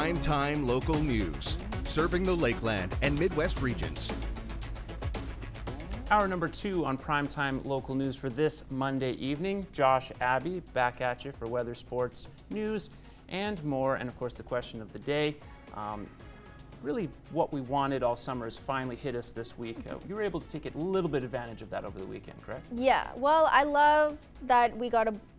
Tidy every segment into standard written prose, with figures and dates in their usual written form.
Prime Time Local News, serving the Lakeland and Midwest regions. Hour number 2 on Primetime Local News for this Monday evening. Josh Abbey back at you for weather, sports, news, and more. And of course, the question of the day. Really what we wanted all summer has finally hit us this week. You were able to take a little bit advantage of that over the weekend, correct? Yeah, well, I love that we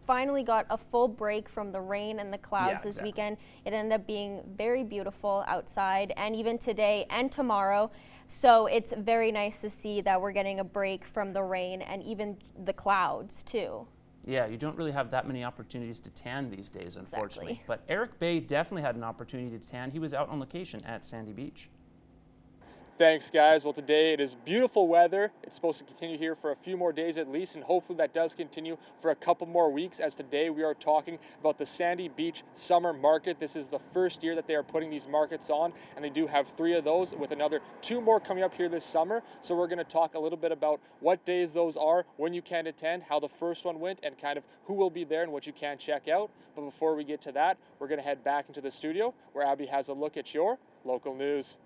finally got a full break from the rain and the clouds this weekend. It ended up being very beautiful outside, and even today and tomorrow. So it's very nice to see that we're getting a break from the rain and even the clouds too. Yeah, you don't really have that many opportunities to tan these days, unfortunately. Exactly. But Eric Bay definitely had an opportunity to tan. He was out on location at Sandy Beach. Thanks, guys. Well, today it is beautiful weather. It's supposed to continue here for a few more days at least, and hopefully that does continue for a couple more weeks, as today we are talking about the Sandy Beach Summer Market. This is the first year that they are putting these markets on, and they do have 3 of those with another 2 more coming up here this summer. So we're going to talk a little bit about what days those are, when you can attend, how the first one went, and kind of who will be there and what you can check out. But before we get to that, we're going to head back into the studio where Abby has a look at your local news.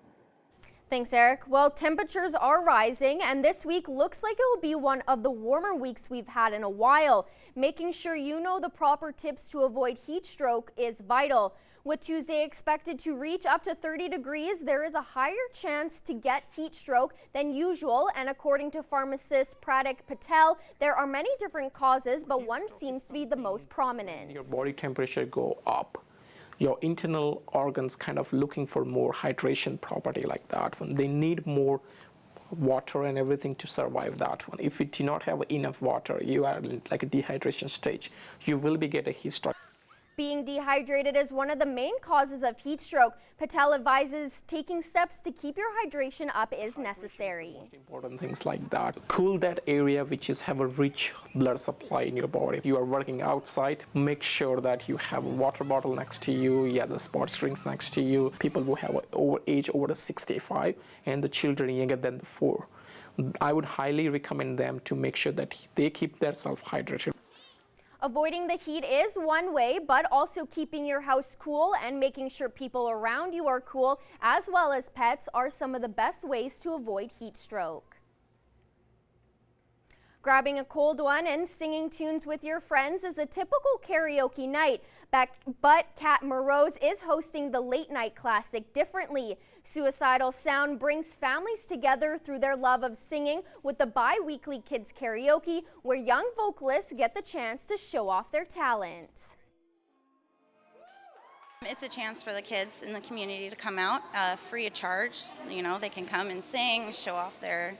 Thanks, Eric. Well, temperatures are rising, and this week looks like it will be one of the warmer weeks we've had in a while. Making sure you know the proper tips to avoid heat stroke is vital. With Tuesday expected to reach up to 30 degrees, there is a higher chance to get heat stroke than usual, and according to pharmacist Pratik Patel, there are many different causes, but one seems to be the most prominent. Your body temperature go up. Your internal organs kind of looking for more hydration property like that one. They need more water and everything to survive that one. If you do not have enough water, you are like a dehydration stage. You will be getting heat stroke. Being dehydrated is one of the main causes of heat stroke. Patel advises taking steps to keep your hydration up is necessary. Most important things like that. Cool that area which is have a rich blood supply in your body. You are working outside, make sure that you have a water bottle next to you, the sports drinks next to you. People who have age over 65 and the children younger than 4. I would highly recommend them to make sure that they keep themselves hydrated. Avoiding the heat is one way, but also keeping your house cool and making sure people around you are cool, as well as pets, are some of the best ways to avoid heat stroke. Grabbing a cold one and singing tunes with your friends is a typical karaoke night, but Kat Morose is hosting the late night classic differently. Suicidal Sound brings families together through their love of singing with the bi-weekly Kids Karaoke, where young vocalists get the chance to show off their talent. It's a chance for the kids in the community to come out free of charge. You know, they can come and sing, show off their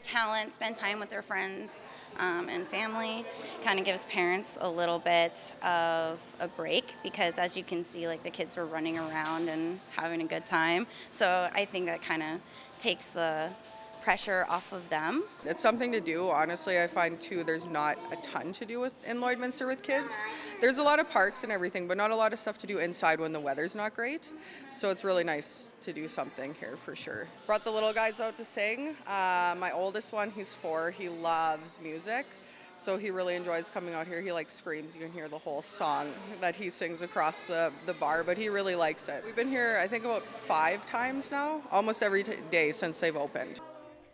talent, spend time with their friends and family. Kind of gives parents a little bit of a break because, as you can see, like the kids were running around and having a good time. So I think that kind of takes the pressure off of them. It's something to do. Honestly, I find too there's not a ton to do in Lloydminster with kids. There's a lot of parks and everything, but not a lot of stuff to do inside when the weather's not great. So it's really nice to do something here for sure. Brought the little guys out to sing. My oldest one, he's 4, he loves music. So he really enjoys coming out here. He like screams. You can hear the whole song that he sings across the bar, but he really likes it. We've been here, I think, about 5 times now, almost every day since they've opened.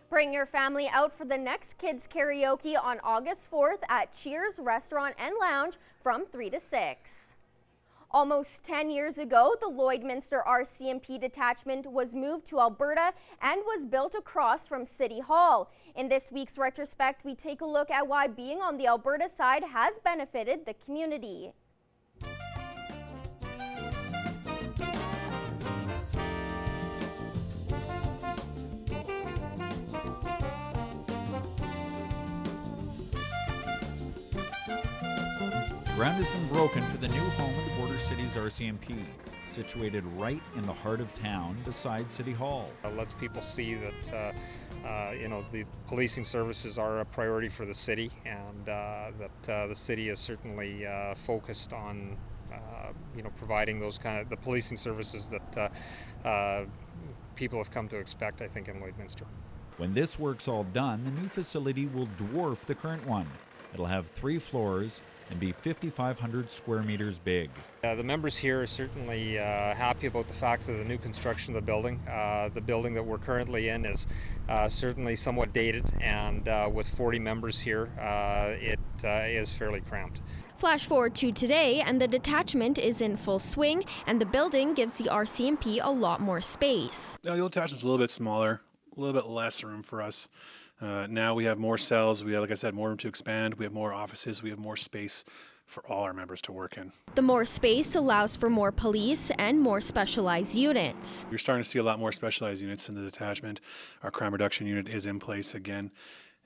Bring your family out for the next Kids Karaoke on August 4th at Cheers Restaurant and Lounge from 3 to 6. Almost 10 years ago, the Lloydminster RCMP detachment was moved to Alberta and was built across from City Hall. In this week's retrospect, we take a look at why being on the Alberta side has benefited the community. Ground has been broken for the new home of the Border Cities RCMP, situated right in the heart of town beside City Hall. It lets people see that the policing services are a priority for the city, and that the city is certainly focused on providing those the policing services that people have come to expect, I think, in Lloydminster. When this work's all done, the new facility will dwarf the current one. It'll have 3 floors and be 5,500 square meters big. The members here are certainly happy about the fact of the new construction of the building. The building that we're currently in is certainly somewhat dated, and with 40 members here, it is fairly cramped. Flash forward to today, and the detachment is in full swing, and the building gives the RCMP a lot more space. The old detachment's a little bit smaller, a little bit less room for us. Now we have more cells. We have, like I said, more room to expand. We have more offices. We have more space for all our members to work in. The more space allows for more police and more specialized units. You're starting to see a lot more specialized units in the detachment. Our crime reduction unit is in place again,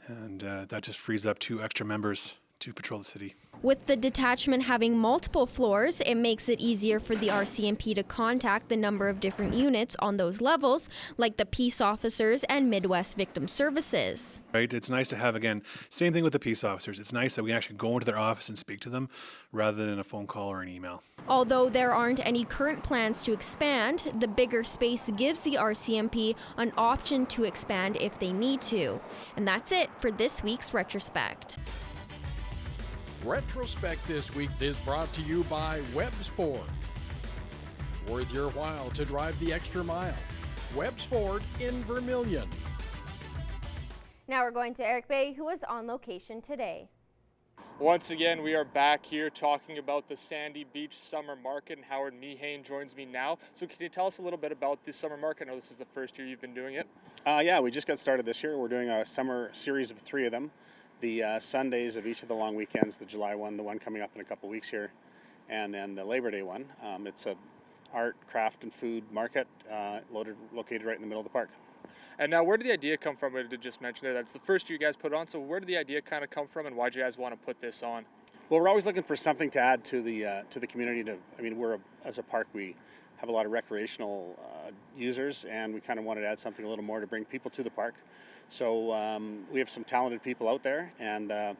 and that just frees up 2 extra members to patrol the city. With the detachment having multiple floors, it makes it easier for the RCMP to contact the number of different units on those levels, like the peace officers and Midwest Victim Services. Right, it's nice to have, again, same thing with the peace officers. It's nice that we actually go into their office and speak to them rather than a phone call or an email. Although there aren't any current plans to expand, the bigger space gives the RCMP an option to expand if they need to. And that's it for this week's Retrospect. Retrospect this week is brought to you by Webb's Ford. Worth your while to drive the extra mile. Webb's Ford in Vermilion. Now we're going to Eric Bay, who was on location today. Once again, we are back here talking about the Sandy Beach Summer Market, and Howard Meehan joins me now. So can you tell us a little bit about this summer market? I know this is the first year you've been doing it. Yeah, we just got started this year. We're doing a summer series of 3 of them. The Sundays of each of the long weekends, the July one, the one coming up in a couple weeks here, and then the Labor Day one. It's a art, craft, and food market located right in the middle of the park. And now, where did the idea come from? I did just mention there that's the first year you guys put it on. So where did the idea kind of come from, and why did you guys want to put this on? Well, we're always looking for something to add to the community. As a park, we have a lot of recreational users, and we kind of wanted to add something a little more to bring people to the park. So we have some talented people out there, and a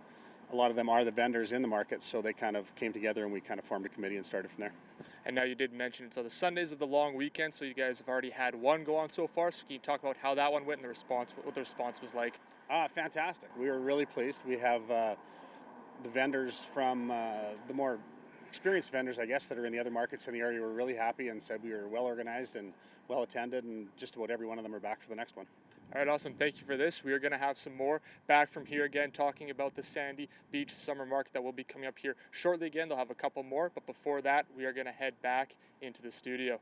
lot of them are the vendors in the market, so they kind of came together and we kind of formed a committee and started from there. And now you did mention it, so the Sundays of the long weekend, so you guys have already had one go on so far, so can you talk about how that one went and what the response was like? Fantastic. We were really pleased. We have the vendors from the more experienced vendors, I guess, that are in the other markets in the area were really happy and said we were well organized and well attended, and just about every one of them are back for the next one. All right, awesome. Thank you for this. We are going to have some more back from here again, talking about the Sandy Beach Summer Market that will be coming up here shortly again. They'll have a couple more, but before that, we are going to head back into the studio.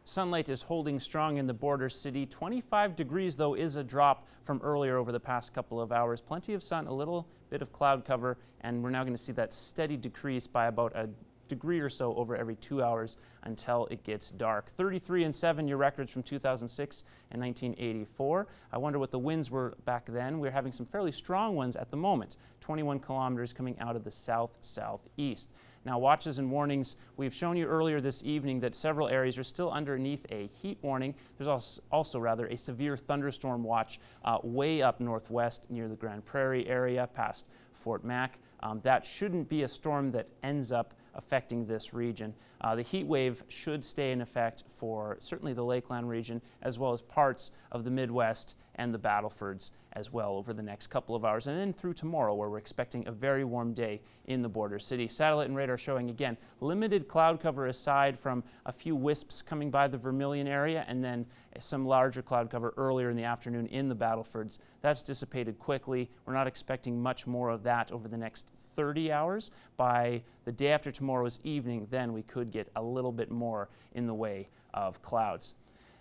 Sunlight is holding strong in the border city. 25 degrees, though, is a drop from earlier over the past couple of hours. Plenty of sun, a little bit of cloud cover, and we're now going to see that steady decrease by about a degree or so over every 2 hours until it gets dark. 33 and 7 year records from 2006 and 1984. I wonder what the winds were back then. We're having some fairly strong ones at the moment. 21 kilometers coming out of the south-southeast. Now, watches and warnings. We've shown you earlier this evening that several areas are still underneath a heat warning. There's also a severe thunderstorm watch way up northwest near the Grand Prairie area past Fort Mac. That shouldn't be a storm that ends up affecting this region. The heat wave should stay in effect for certainly the Lakeland region, as well as parts of the Midwest and the Battlefords as well over the next couple of hours, and then through tomorrow, where we're expecting a very warm day in the border city. Satellite and radar showing, again, limited cloud cover aside from a few wisps coming by the Vermilion area, and then some larger cloud cover earlier in the afternoon in the Battlefords. That's dissipated quickly. We're not expecting much more of that over the next 30 hours. By the day after tomorrow's evening, then we could get a little bit more in the way of clouds.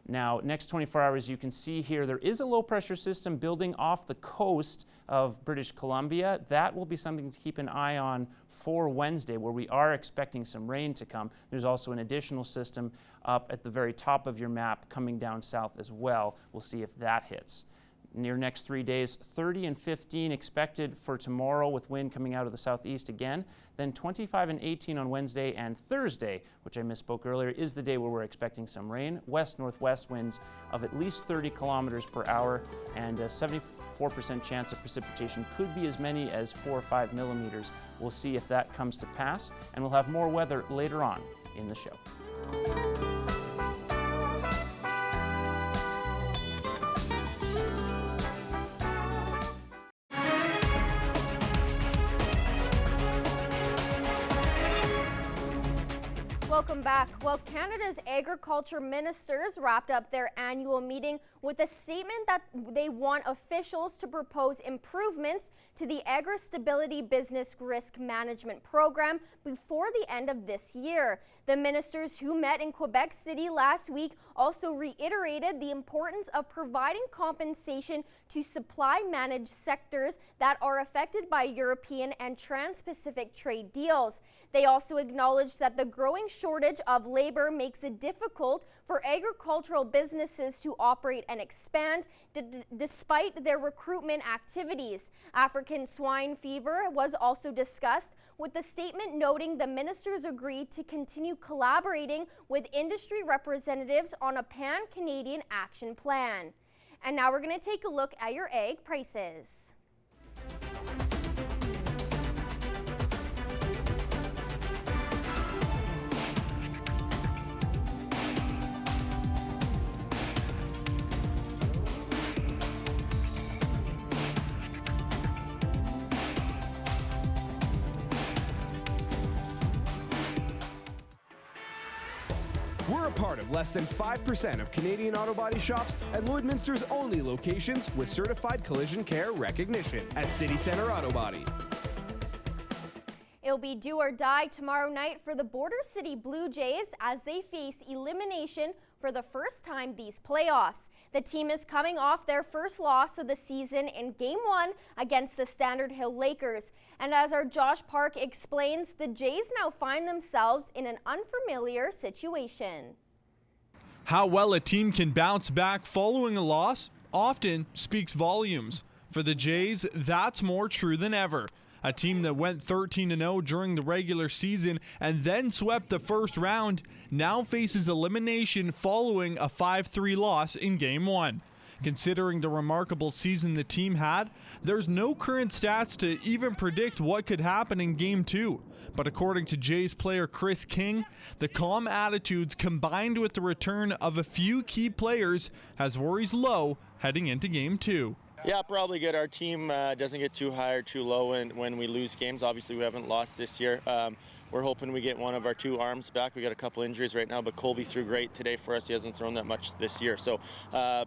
Now, next 24 hours, you can see here there is a low pressure system building off the coast of British Columbia. That will be something to keep an eye on for Wednesday, where we are expecting some rain to come. There's also an additional system up at the very top of your map coming down south as well. We'll see if that hits. Near next 3 days, 30 and 15 expected for tomorrow with wind coming out of the southeast again. Then 25 and 18 on Wednesday, and Thursday, which I misspoke earlier, is the day where we're expecting some rain. West-northwest winds of at least 30 kilometers per hour, and a 74% chance of precipitation, could be as many as 4 or 5 millimeters. We'll see if that comes to pass, and we'll have more weather later on in the show. Welcome back. Well, Canada's agriculture ministers wrapped up their annual meeting with a statement that they want officials to propose improvements to the Agri-Stability Business Risk Management Program before the end of this year. The ministers who met in Quebec City last week also reiterated the importance of providing compensation to supply-managed sectors that are affected by European and Trans-Pacific trade deals. They also acknowledged that the growing shortage of labor makes it difficult for agricultural businesses to operate and expand despite their recruitment activities. African swine fever was also discussed, with the statement noting the ministers agreed to continue collaborating with industry representatives on a pan-Canadian action plan. And now we're going to take a look at your egg prices. We're a part of less than 5% of Canadian auto body shops and Lloydminster's only locations with certified collision care recognition at City Centre Auto Body. It'll be do or die tomorrow night for the Border City Blue Jays as they face elimination for the first time these playoffs. The team is coming off their first loss of the season in Game 1 against the Standard Hill Lakers. And as our Josh Park explains, the Jays now find themselves in an unfamiliar situation. How well a team can bounce back following a loss often speaks volumes. For the Jays, that's more true than ever. A team that went 13-0 during the regular season and then swept the first round now faces elimination following a 5-3 loss in Game 1. Considering the remarkable season the team had, there's no current stats to even predict what could happen in Game 2. But according to Jays player Chris King, the calm attitudes combined with the return of a few key players has worries low heading into Game 2. Yeah, probably good. Our team doesn't get too high or too low when we lose games. Obviously, we haven't lost this year. We're hoping we get one of our two arms back. We got a couple injuries right now, but Colby threw great today for us. He hasn't thrown that much this year. So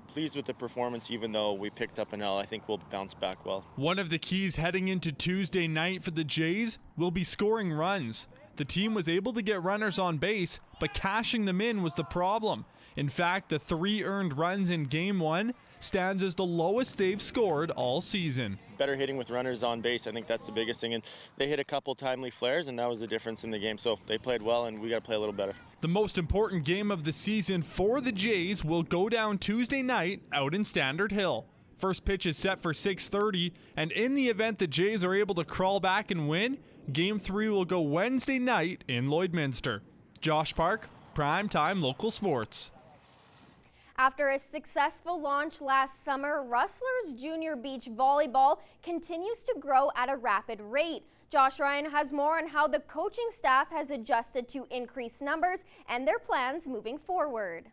pleased with the performance, even though we picked up an L. I think we'll bounce back well. One of the keys heading into Tuesday night for the Jays will be scoring runs. The team was able to get runners on base, but cashing them in was the problem. In fact, the 3 earned runs in Game 1 stands as the lowest they've scored all season. Better hitting with runners on base, I think that's the biggest thing. And they hit a couple timely flares, and that was the difference in the game. So they played well, and we got to play a little better. The most important game of the season for the Jays will go down Tuesday night out in Standard Hill. First pitch is set for 6:30, and in the event the Jays are able to crawl back and win, Game 3 will go Wednesday night in Lloydminster. Josh Park, Primetime Local Sports. After a successful launch last summer, Rustlers Junior Beach Volleyball continues to grow at a rapid rate. Josh Ryan has more on how the coaching staff has adjusted to increased numbers and their plans moving forward.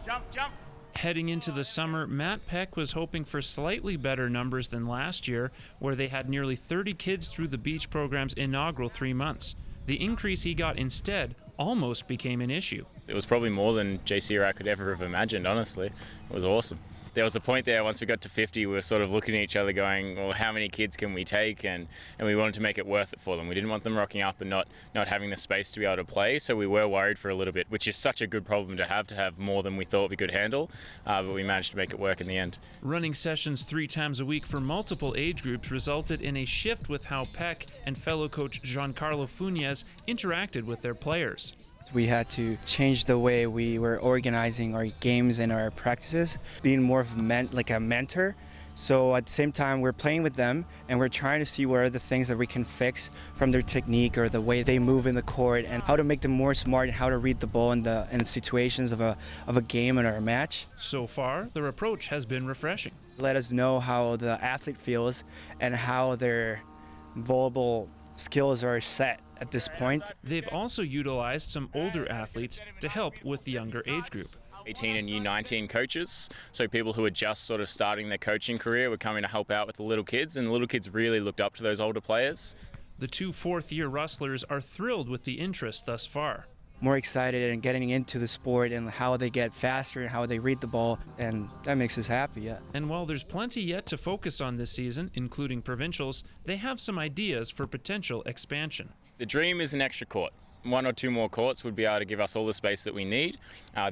Jump, jump. Heading into the summer, Matt Peck was hoping for slightly better numbers than last year, where they had nearly 30 kids through the beach program's inaugural 3 months. The increase he got instead almost became an issue. It was probably more than JC or I could ever have imagined, honestly. It was awesome. There was a point there, once we got to 50, we were sort of looking at each other going, well, how many kids can we take? And we wanted to make it worth it for them. We didn't want them rocking up and not having the space to be able to play, so we were worried for a little bit, which is such a good problem to have more than we thought we could handle, but we managed to make it work in the end. Running sessions 3 times a week for multiple age groups resulted in a shift with how Peck and fellow coach Giancarlo Funes interacted with their players. We had to change the way we were organizing our games and our practices, being more of a mentor. So at the same time, we're playing with them and we're trying to see what are the things that we can fix from their technique or the way they move in the court and how to make them more smart and how to read the ball in the situations of a game and our match. So far, their approach has been refreshing. Let us know how the athlete feels and how their volleyball skills are set at this point. They've also utilized some older athletes to help with the younger age group. 18 and U19 coaches, so people who are just sort of starting their coaching career were coming to help out with the little kids, and the little kids really looked up to those older players. The two fourth-year Rustlers are thrilled with the interest thus far. More excited and getting into the sport and how they get faster and how they read the ball, and that makes us happy, yeah. And while there's plenty yet to focus on this season, including provincials, they have some ideas for potential expansion. The dream is an extra court. 1 or 2 more courts would be able to give us all the space that we need.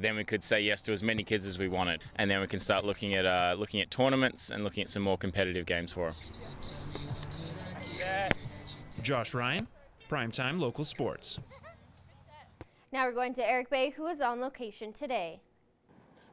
Then we could say yes to as many kids as we wanted, and then we can start looking at tournaments and looking at some more competitive games for them. Josh Ryan, Primetime Local Sports. Now we're going to Eric Bay, who is on location today.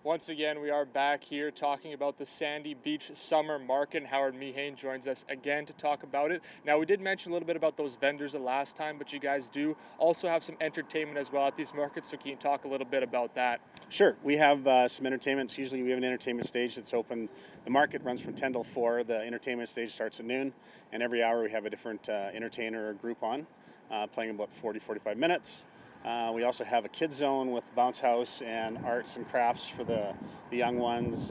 Once again, we are back here talking about the Sandy Beach Summer Market, and Howard Mehane joins us again to talk about it. Now, we did mention a little bit about those vendors the last time, but you guys do also have some entertainment as well at these markets, so can you talk a little bit about that? Sure. We have some entertainment. Usually we have an entertainment stage that's open. The market runs from 10 till 4. The entertainment stage starts at noon, and every hour we have a different entertainer or group on, playing about 40-45 minutes. We also have a kids zone with bounce house and arts and crafts for the young ones,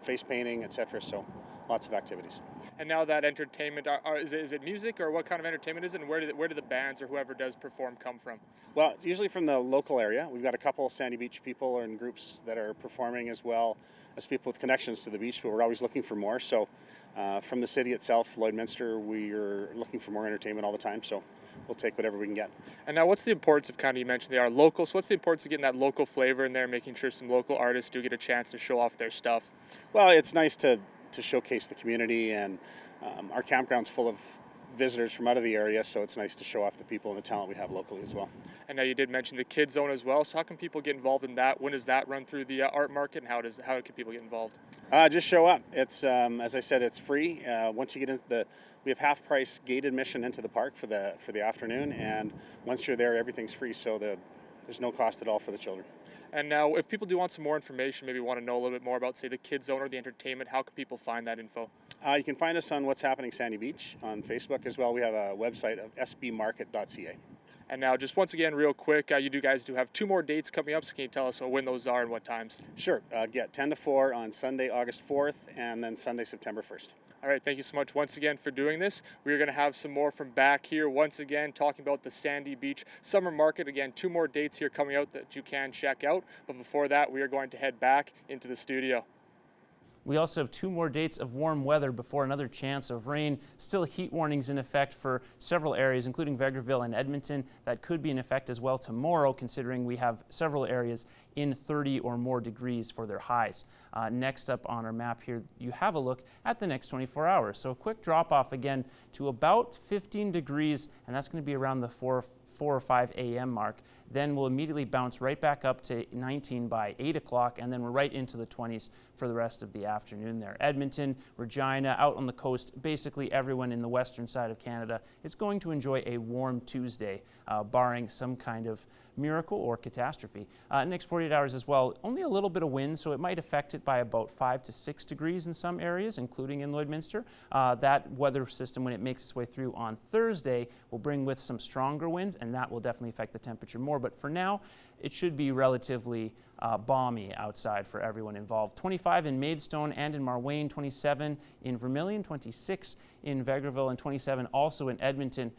face painting, etc. So lots of activities. And now that entertainment, is it music, or what kind of entertainment is it, and where do the bands or whoever does perform come from? Well, it's usually from the local area. We've got a couple of Sandy Beach people and groups that are performing, as well as people with connections to the beach, but we're always looking for more. So from the city itself, Lloydminster, we're looking for more entertainment all the time. So we'll take whatever we can get. And now, what's the importance of, kind of, you mentioned they are local, so what's the importance of getting that local flavor in there, making sure some local artists do get a chance to show off their stuff? Well, it's nice to showcase the community, and our campground's full of visitors from out of the area, so it's nice to show off the people and the talent we have locally as well. And now you did mention the kids zone as well, so how can people get involved in that? When does that run through the art market, and how can people get involved? Just show up. It's as I said, it's free. Once you get into we have half-price gate admission into the park for the afternoon, and once you're there, everything's free, so there's no cost at all for the children. And now, if people do want some more information, maybe want to know a little bit more about, say, the kids zone or the entertainment, how can people find that info? You can find us on What's Happening Sandy Beach on Facebook as well. We have a website of sbmarket.ca. And now, just once again, real quick, you guys do have 2 more dates coming up, so can you tell us when those are and what times? Sure. 10 to 4 on Sunday, August 4th, and then Sunday, September 1st. All right, thank you so much once again for doing this. We're going to have some more from back here, once again, talking about the Sandy Beach Summer Market. Again, 2 more dates here coming out that you can check out. But before that, we are going to head back into the studio. We also have 2 more dates of warm weather before another chance of rain. Still heat warnings in effect for several areas, including Vegreville and Edmonton. That could be in effect as well tomorrow, considering we have several areas in 30 or more degrees for their highs. Next up on our map here, you have a look at the next 24 hours. So a quick drop off again to about 15 degrees, and that's going to be around the 4 or 5 a.m. mark. Then we'll immediately bounce right back up to 19 by 8 o'clock, and then we're right into the 20s for the rest of the afternoon there. Edmonton, Regina, out on the coast, basically everyone in the western side of Canada is going to enjoy a warm Tuesday, barring some kind of miracle or catastrophe. Next 48 hours as well, only a little bit of wind, so it might affect it by about 5 to 6 degrees in some areas, including in Lloydminster. That weather system, when it makes its way through on Thursday, will bring with some stronger winds, and that will definitely affect the temperature more. But for now, it should be relatively balmy outside for everyone involved. 25 in Maidstone and in Marwayne, 27 in Vermilion, 26 in Vegreville, and 27 also in Edmonton.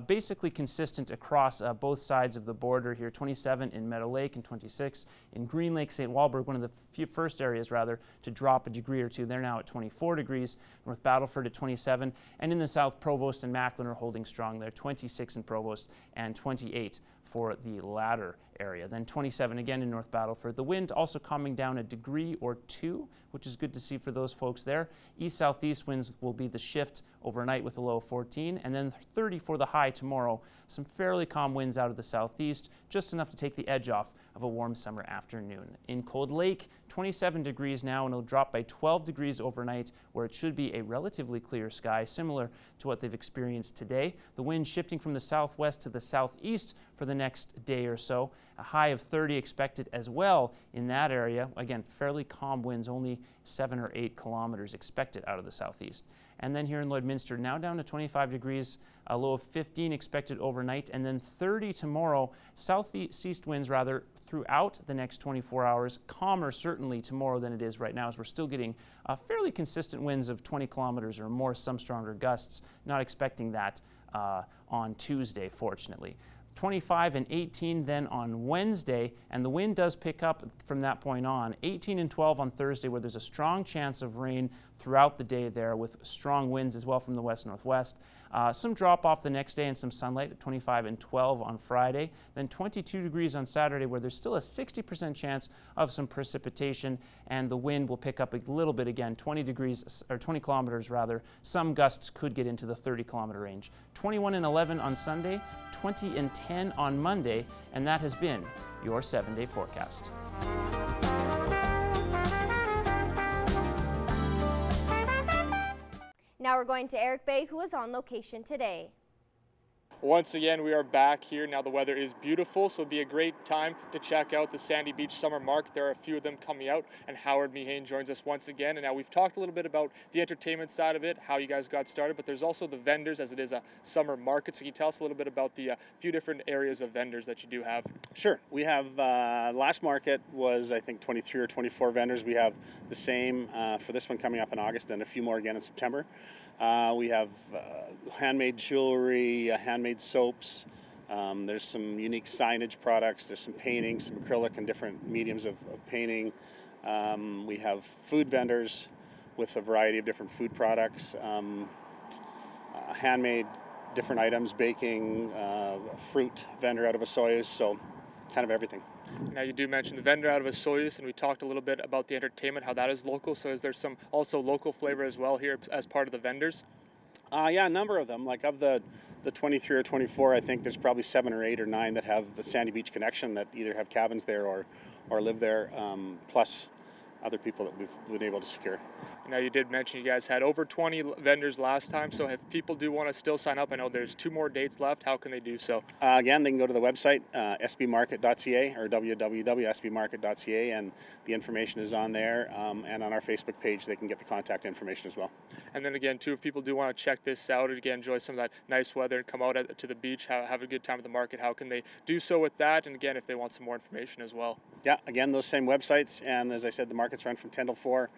Basically consistent across both sides of the border here. 27 in Meadow Lake and 26 in Green Lake, St. Walburg, one of the first areas rather to drop a degree or two. They're now at 24 degrees. North Battleford at 27, and in the south, Provost and Macklin are holding strong there. 26 in Provost and 28 for the latter area. Then 27 again in North Battleford. The wind also calming down a degree or 2, which is good to see for those folks there. East-southeast winds will be the shift overnight with a low of 14, and then 30 for the high tomorrow. Some fairly calm winds out of the southeast, just enough to take the edge off of a warm summer afternoon. In Cold Lake, 27 degrees now, and it'll drop by 12 degrees overnight, where it should be a relatively clear sky, similar to what they've experienced today. The wind shifting from the southwest to the southeast for the next day or so. A high of 30 expected as well in that area. Again, fairly calm winds, only 7 or 8 kilometers expected out of the southeast. And then here in Lloydminster, now down to 25 degrees, a low of 15 expected overnight, and then 30 tomorrow. Southeast winds rather throughout the next 24 hours. Calmer certainly tomorrow than it is right now, as we're still getting fairly consistent winds of 20 kilometers or more, some stronger gusts. Not expecting that on Tuesday, fortunately. 25 and 18 then on Wednesday, and the wind does pick up from that point on. 18 and 12 on Thursday, where there's a strong chance of rain throughout the day there, with strong winds as well from the west-northwest. Some drop off the next day and some sunlight at 25 and 12 on Friday. Then 22 degrees on Saturday, where there's still a 60% chance of some precipitation, and the wind will pick up a little bit again, 20 kilometers rather. Some gusts could get into the 30-kilometer range. 21 and 11 on Sunday, 20 and 10 on Monday, and that has been your 7-day forecast. Now we're going to Eric Bay, who is on location today. Once again, we are back here. Now the weather is beautiful, so it'd be a great time to check out the Sandy Beach Summer Market. There are a few of them coming out, and Howard Mehane joins us once again. And now we've talked a little bit about the entertainment side of it, how you guys got started, but there's also the vendors, as it is a summer market. So can you tell us a little bit about the few different areas of vendors that you do have? Sure. We have, last market was, I think, 23 or 24 vendors. We have the same for this one coming up in August, and a few more again in September. We have handmade jewelry, handmade soaps. There's some unique signage products. There's some painting, some acrylic and different mediums of painting. We have food vendors with a variety of different food products, handmade different items, baking, fruit vendor out of Osoyoos, so kind of everything. Now you do mention the vendor out of Osoyoos, and we talked a little bit about the entertainment, how that is local. So is there some also local flavor as well here as part of the vendors? Yeah, a number of them. Like of the 23 or 24, I think there's probably 7 or 8 or 9 that have the Sandy Beach connection, that either have cabins there or live there, plus other people that we've been able to secure. Now you did mention you guys had over 20 vendors last time, so if people do want to still sign up, I know there's 2 more dates left, how can they do so? Again, they can go to the website, sbmarket.ca or www.sbmarket.ca, and the information is on there, and on our Facebook page they can get the contact information as well. And then again, too, if people do want to check this out and again enjoy some of that nice weather and come out to the beach, have a good time at the market, how can they do so with that? And again, if they want some more information as well. Yeah, again, those same websites, and as I said, the markets run from 10 till 4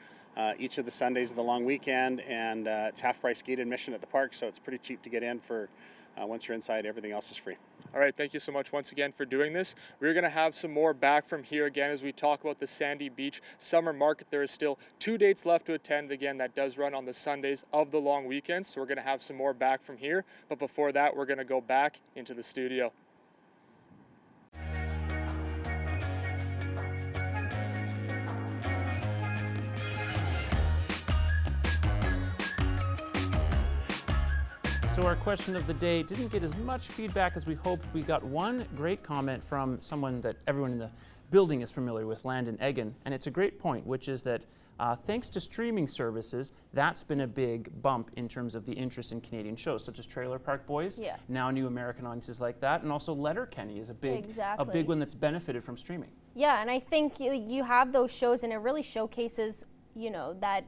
each of the Sundays of the long weekend, and it's half-price gate admission at the park, so it's pretty cheap to get in. For once you're inside, everything else is free. All right, thank you so much once again for doing this. We're going to have some more back from here again as we talk about the Sandy Beach Summer Market. There is still 2 dates left to attend. Again, that does run on the Sundays of the long weekends, so we're going to have some more back from here. But before that, we're going to go back into the studio. So our question of the day didn't get as much feedback as we hoped. We got one great comment from someone that everyone in the building is familiar with, Landon Egan, and it's a great point, which is that thanks to streaming services, that's been a big bump in terms of the interest in Canadian shows, such as Trailer Park Boys, now new American audiences like that, and also Letterkenny is a big one that's benefited from streaming. Yeah, and I think you have those shows, and it really showcases, that,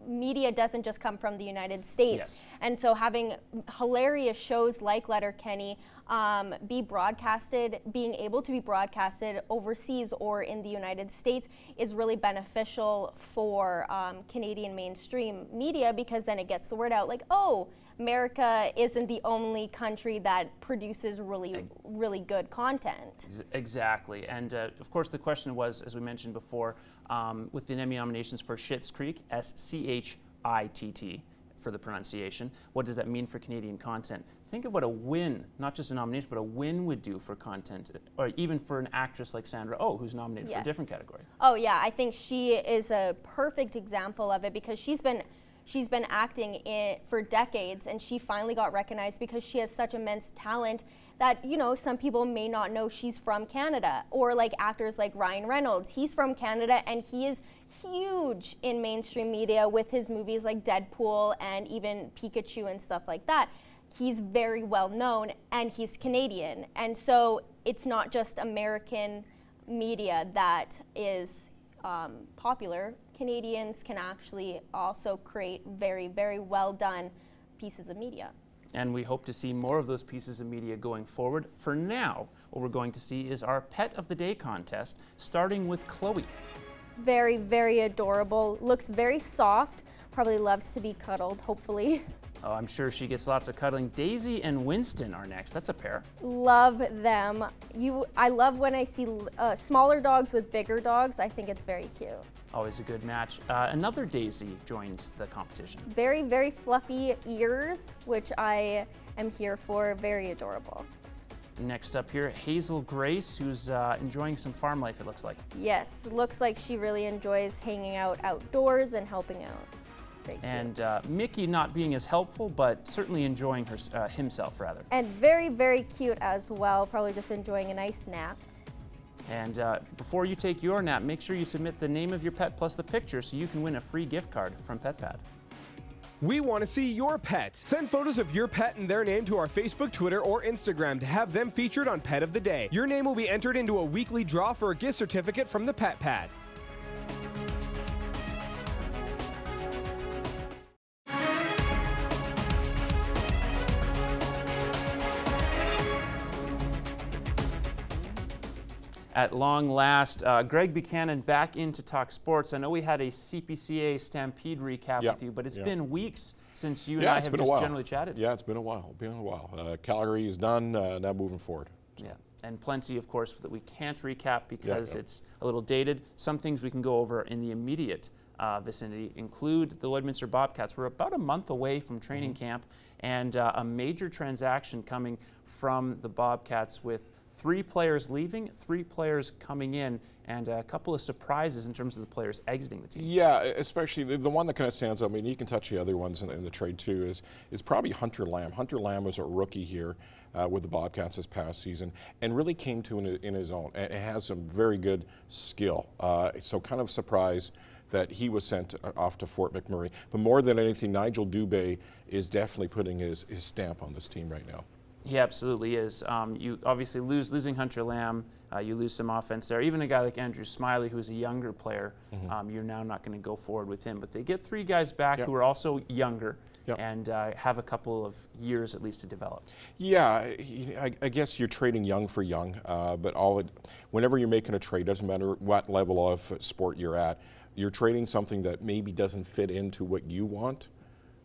media doesn't just come from the United States. Yes. And so having hilarious shows like Letterkenny being able to be broadcasted overseas or in the United States is really beneficial for Canadian mainstream media, because then it gets the word out, like, oh, America isn't the only country that produces really good content. Exactly, and of course the question was, as we mentioned before, with the Emmy nominations for Schitt's Creek, S-C-H-I-T-T for the pronunciation, what does that mean for Canadian content? Think of what a win, not just a nomination, but a win would do for content, or even for an actress like Sandra Oh, who's nominated for a different category. Oh yeah, I think she is a perfect example of it, because she's been acting for decades, and she finally got recognized because she has such immense talent that, some people may not know she's from Canada. Or like actors like Ryan Reynolds, he's from Canada, and he is huge in mainstream media with his movies like Deadpool and even Pikachu and stuff like that. He's very well known, and he's Canadian. And so it's not just American media that is popular. Canadians can actually also create very, very well done pieces of media. And we hope to see more of those pieces of media going forward. For now, what we're going to see is our Pet of the Day contest, starting with Chloe. Very, very adorable. Looks very soft. Probably loves to be cuddled, hopefully. Oh, I'm sure she gets lots of cuddling. Daisy and Winston are next. That's a pair. Love them. I love when I see smaller dogs with bigger dogs. I think it's very cute. Always a good match. Another Daisy joins the competition. Very, very fluffy ears, which I am here for. Very adorable. Next up here, Hazel Grace, who's enjoying some farm life, it looks like. Yes, looks like she really enjoys hanging out outdoors and helping out. And Mickey not being as helpful, but certainly enjoying himself, rather. And very, very cute as well, probably just enjoying a nice nap. And before you take your nap, make sure you submit the name of your pet plus the picture so you can win a free gift card from PetPad. We want to see your pet. Send photos of your pet and their name to our Facebook, Twitter, or Instagram to have them featured on Pet of the Day. Your name will be entered into a weekly draw for a gift certificate from the PetPad. At long last, Greg Buchanan back in to talk sports. I know we had a CPCA Stampede recap with you, but it's been weeks since you and I have just generally chatted. Yeah, it's been a while. Calgary is done, now moving forward. So. Yeah, and plenty, of course, that we can't recap because it's a little dated. Some things we can go over in the immediate vicinity include the Lloydminster Bobcats. We're about a month away from training camp, and a major transaction coming from the Bobcats with 3 players leaving, 3 players coming in, and a couple of surprises in terms of the players exiting the team. Yeah, especially the one that kind of stands out. I mean, you can touch the other ones in the trade too. Is probably Hunter Lamb. Hunter Lamb was a rookie here with the Bobcats this past season, and really came to in his own. And has some very good skill. So kind of surprised that he was sent off to Fort McMurray. But more than anything, Nigel Dubé is definitely putting his stamp on this team right now. He absolutely is. You obviously losing Hunter Lamb, you lose some offense there. Even a guy like Andrew Smiley, who's a younger player, you're now not going to go forward with him. But they get 3 guys back who are also younger and have a couple of years at least to develop. Yeah, I guess you're trading young for young, but whenever you're making a trade, doesn't matter what level of sport you're at, you're trading something that maybe doesn't fit into what you want,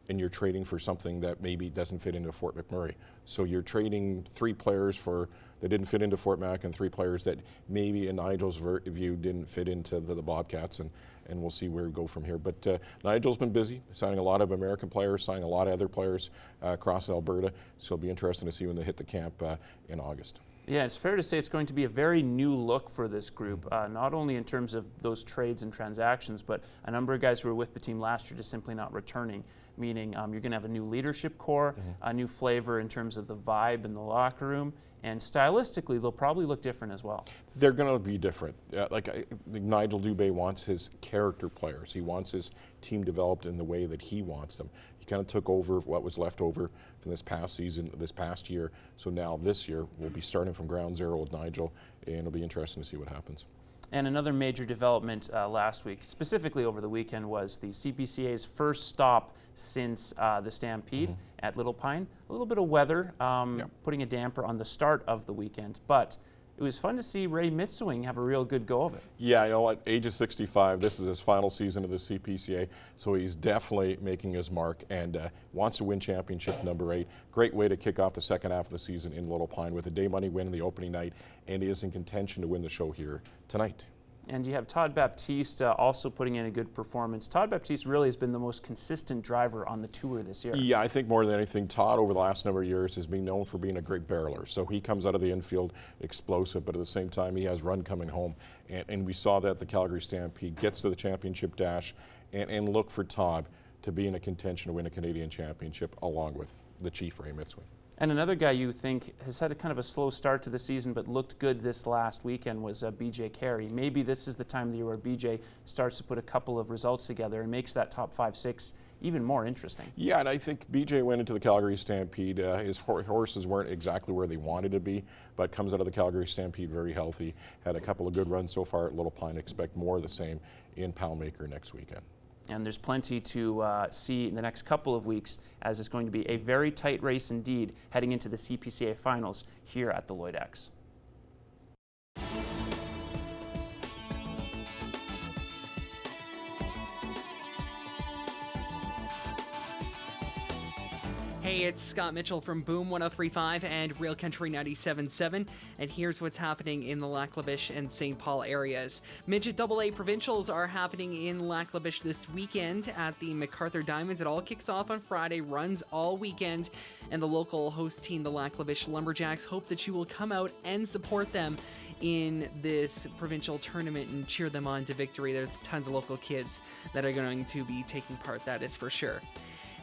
and you're trading for something that maybe doesn't fit into Fort McMurray. So you're trading 3 players that didn't fit into Fort Mac and 3 players that maybe in Nigel's view didn't fit into the Bobcats, and we'll see where we go from here. But Nigel's been busy signing a lot of American players, signing a lot of other players across Alberta, so it'll be interesting to see when they hit the camp in August. Yeah, it's fair to say it's going to be a very new look for this group, not only in terms of those trades and transactions, but a number of guys who were with the team last year just simply not returning, meaning you're going to have a new leadership core, a new flavor in terms of the vibe in the locker room, and stylistically they'll probably look different as well. They're going to be different. Nigel Dubé wants his character players. He wants his team developed in the way that he wants them. He kind of took over what was left over from this past season, this past year. So now this year we'll be starting from ground zero with Nigel, and it'll be interesting to see what happens. And another major development last week, specifically over the weekend, was the CPCA's first stop since the Stampede at Little Pine. A little bit of weather putting a damper on the start of the weekend, but it was fun to see Ray Mitswing have a real good go of it. Yeah, you know what, age of 65, this is his final season of the CPCA, so he's definitely making his mark and wants to win championship number 8. Great way to kick off the second half of the season in Little Pine with a day money win in the opening night, and he is in contention to win the show here tonight. And you have Todd Baptiste also putting in a good performance. Todd Baptiste really has been the most consistent driver on the tour this year. Yeah, I think more than anything, Todd over the last number of years has been known for being a great barreler. So he comes out of the infield explosive, but at the same time he has run coming home. And we saw that at the Calgary Stampede, gets to the championship dash, and look for Todd to be in a contention to win a Canadian championship along with the Chief Ray Mitswing. And another guy you think has had a kind of a slow start to the season but looked good this last weekend was BJ Carey. Maybe this is the time of the year where BJ starts to put a couple of results together and makes that top 5-6 even more interesting. Yeah, and I think BJ went into the Calgary Stampede. His horses weren't exactly where they wanted to be, but comes out of the Calgary Stampede very healthy. Had a couple of good runs so far at Little Pine. Expect more of the same in Poundmaker next weekend. And there's plenty to see in the next couple of weeks, as it's going to be a very tight race indeed heading into the CPCA finals here at the Lloyd X. Hey, it's Scott Mitchell from Boom 103.5 and Real Country 97.7, and here's what's happening in the Lac La Biche and St. Paul areas. Midget AA Provincials are happening in Lac La Biche this weekend at the MacArthur Diamonds. It all kicks off on Friday, runs all weekend, and the local host team, the Lac La Biche Lumberjacks, hope that you will come out and support them in this provincial tournament and cheer them on to victory. There's tons of local kids that are going to be taking part, that is for sure.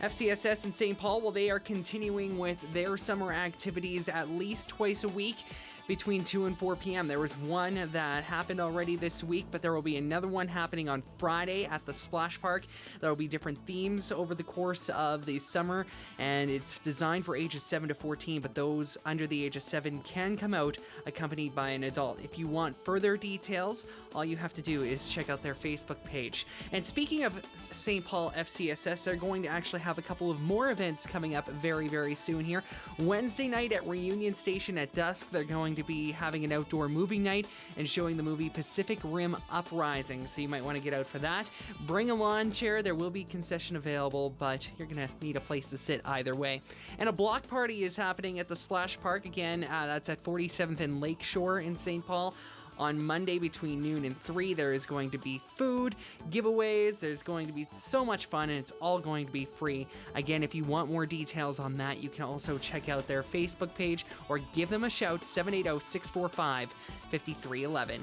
FCSS in St. Paul, well, they are continuing with their summer activities at least twice a week between 2 and 4 p.m. There was one that happened already this week, but there will be another one happening on Friday at the Splash Park. There will be different themes over the course of the summer, and it's designed for ages 7 to 14, but those under the age of 7 can come out accompanied by an adult. If you want further details, all you have to do is check out their Facebook page. And speaking of St. Paul FCSS, they're going to actually have a couple of more events coming up very, very soon here. Wednesday night at Reunion Station at dusk, they're going to be having an outdoor movie night and showing the movie Pacific Rim Uprising, so you might want to get out for that. Bring a lawn chair. There will be concession available, but you're going to need a place to sit either way. And a block party is happening at the Splash Park again. That's at 47th and Lakeshore in St. Paul. On Monday between noon and 3, there is going to be food, giveaways, there's going to be so much fun, and it's all going to be free. Again, if you want more details on that, you can also check out their Facebook page or give them a shout, 780-645-5311.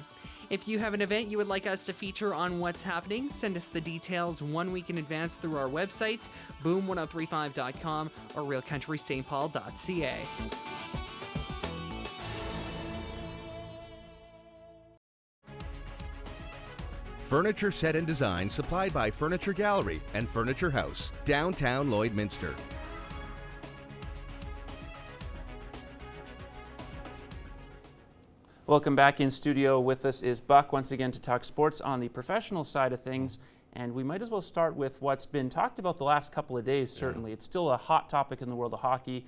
If you have an event you would like us to feature on What's Happening, send us the details 1 week in advance through our websites, boom1035.com or realcountrystpaul.ca. Furniture set and design supplied by Furniture Gallery and Furniture House, downtown Lloydminster. Welcome back. In studio with us is Buck once again to talk sports on the professional side of things. And we might as well start with what's been talked about the last couple of days, certainly. It's still a hot topic in the world of hockey.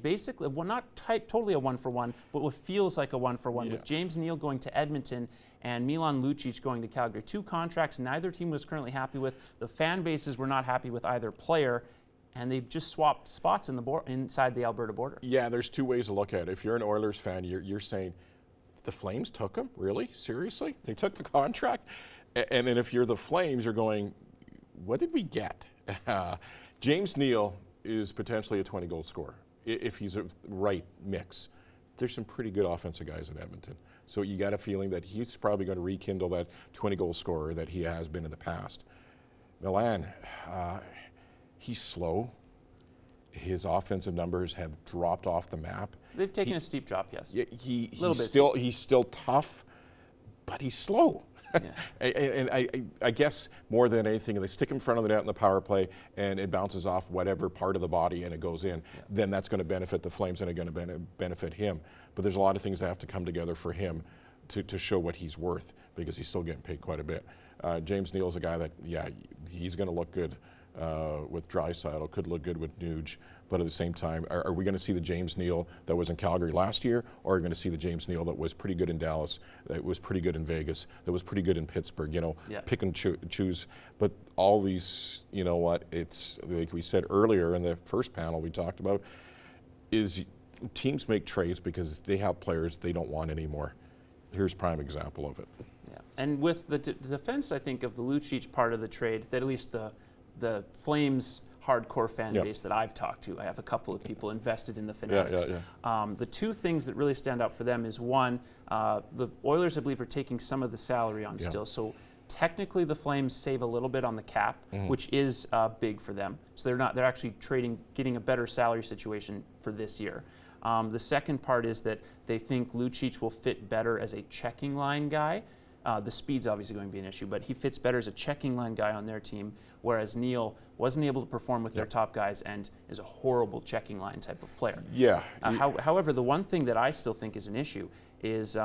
Basically, well, not totally a one-for-one, but what feels like a one-for-one, with James Neal going to Edmonton and Milan Lucic going to Calgary. 2 contracts neither team was currently happy with. The fan bases were not happy with either player, and they've just swapped spots in inside the Alberta border. Yeah, there's 2 ways to look at it. If you're an Oilers fan, you're saying, the Flames took him? Really? Seriously? They took the contract? And then if you're the Flames, you're going, what did we get? James Neal is potentially a 20-goal scorer if he's a right mix. There's some pretty good offensive guys in Edmonton. So you got a feeling that he's probably going to rekindle that 20-goal scorer that he has been in the past. Milan, he's slow. His offensive numbers have dropped off the map. They've taken a steep drop, yes. He's still tough, but he's slow. Yeah. and I guess more than anything, they stick him in front of the net in the power play, and it bounces off whatever part of the body and it goes in. Yeah. Then that's going to benefit the Flames and it's going to benefit him. But there's a lot of things that have to come together for him to show what he's worth, because he's still getting paid quite a bit. James Neal is a guy that, he's going to look good with Draisaitl, could look good with Nuge, but at the same time, are we going to see the James Neal that was in Calgary last year, or are we going to see the James Neal that was pretty good in Dallas, that was pretty good in Vegas, that was pretty good in Pittsburgh, pick and choose. But all these, it's like we said earlier in the first panel we talked about, is teams make trades because they have players they don't want anymore. Here's a prime example of it. Yeah, and with the defense, I think, of the Lucic part of the trade, that at least the Flames hardcore fan base that I've talked to, I have a couple of people invested in the Fanatics. The 2 things that really stand out for them is, one, the Oilers, I believe, are taking some of the salary on still. So technically the Flames save a little bit on the cap, which is big for them. So they're actually getting a better salary situation for this year. The second part is that they think Lucic will fit better as a checking line guy. The speed's obviously going to be an issue, but he fits better as a checking line guy on their team, whereas Neal wasn't able to perform with their top guys and is a horrible checking line type of player. Yeah. However, the one thing that I still think is an issue is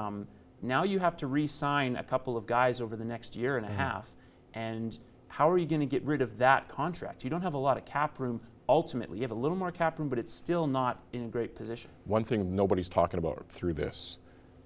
now you have to re-sign a couple of guys over the next year and a half, and how are you going to get rid of that contract? You don't have a lot of cap room. Ultimately, you have a little more cap room, but it's still not in a great position. One thing nobody's talking about through this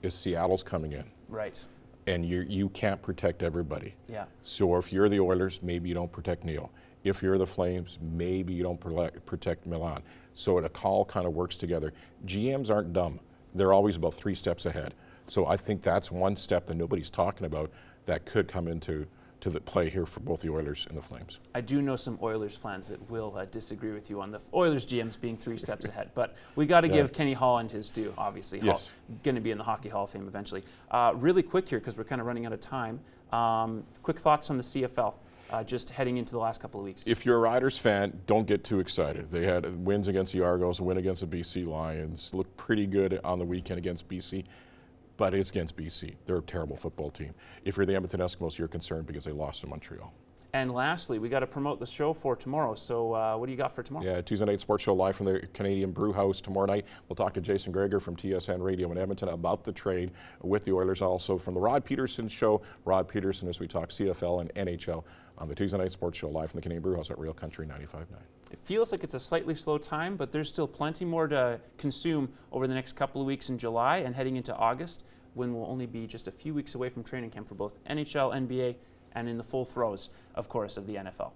is Seattle's coming in. Right. And you can't protect everybody. Yeah. So if you're the Oilers, maybe you don't protect Neal. If you're the Flames, maybe you don't protect Milan. So it all kind of works together. GMs aren't dumb. They're always about 3 steps ahead. So I think that's one step that nobody's talking about that could come into the play here for both the Oilers and the Flames. I do know some Oilers fans that will disagree with you on the Oilers GMs being 3 steps ahead, but we got to give Kenny Holland his due, obviously. Yes. Going to be in the Hockey Hall of Fame eventually. Really quick here, because we're kind of running out of time. Quick thoughts on the CFL, just heading into the last couple of weeks. If you're a Riders fan, don't get too excited. They had wins against the Argos, a win against the BC Lions, looked pretty good on the weekend against BC. But it's against BC. They're a terrible football team. If you're the Edmonton Eskimos, you're concerned because they lost to Montreal. And lastly, we got to promote the show for tomorrow. So what do you got for tomorrow? Yeah, Tuesday Night Sports Show live from the Canadian Brew House tomorrow night. We'll talk to Jason Greger from TSN Radio in Edmonton about the trade with the Oilers. Also from the Rod Peterson Show, Rod Peterson as we talk CFL and NHL on the Tuesday Night Sports Show live from the Canadian Brew House at Real Country 95.9. It feels like it's a slightly slow time, but there's still plenty more to consume over the next couple of weeks in July and heading into August, when we'll only be just a few weeks away from training camp for both NHL, NBA, and in the full throes, of course, of the NFL.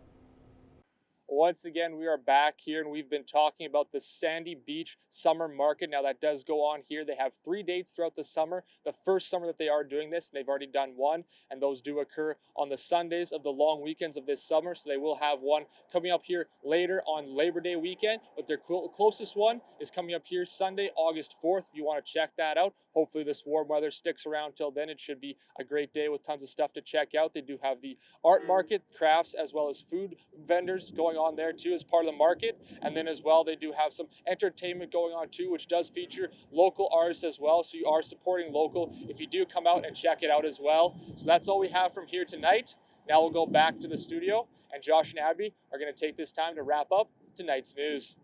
Once again, we are back here, and we've been talking about the Sandy Beach Summer Market. Now, that does go on here. They have 3 dates throughout the summer. The first summer that they are doing this, they've already done one, and those do occur on the Sundays of the long weekends of this summer. So they will have one coming up here later on Labor Day weekend, but their closest one is coming up here Sunday, August 4th. If you want to check that out, hopefully this warm weather sticks around till then. It should be a great day with tons of stuff to check out. They do have the art market, crafts, as well as food vendors going on there too as part of the market. And then as well, they do have some entertainment going on too, which does feature local artists as well. So you are supporting local if you do come out and check it out as well. So that's all we have from here tonight. Now we'll go back to the studio, and Josh and Abby are going to take this time to wrap up tonight's news.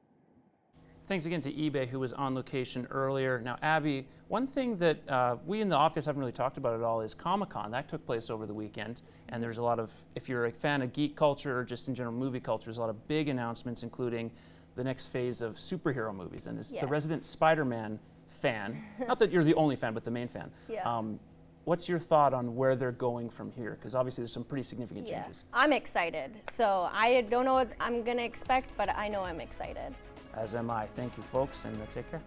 Thanks again to eBay, who was on location earlier. Now, Abby, one thing that we in the office haven't really talked about at all is Comic-Con. That took place over the weekend, and there's a lot of, if you're a fan of geek culture or just in general movie culture, there's a lot of big announcements, including the next phase of superhero movies. And as the resident Spider-Man fan, not that you're the only fan, but the main fan, what's your thought on where they're going from here? Because obviously there's some pretty significant changes. I'm excited. So I don't know what I'm going to expect, but I know I'm excited. As am I. Thank you, folks, and take care.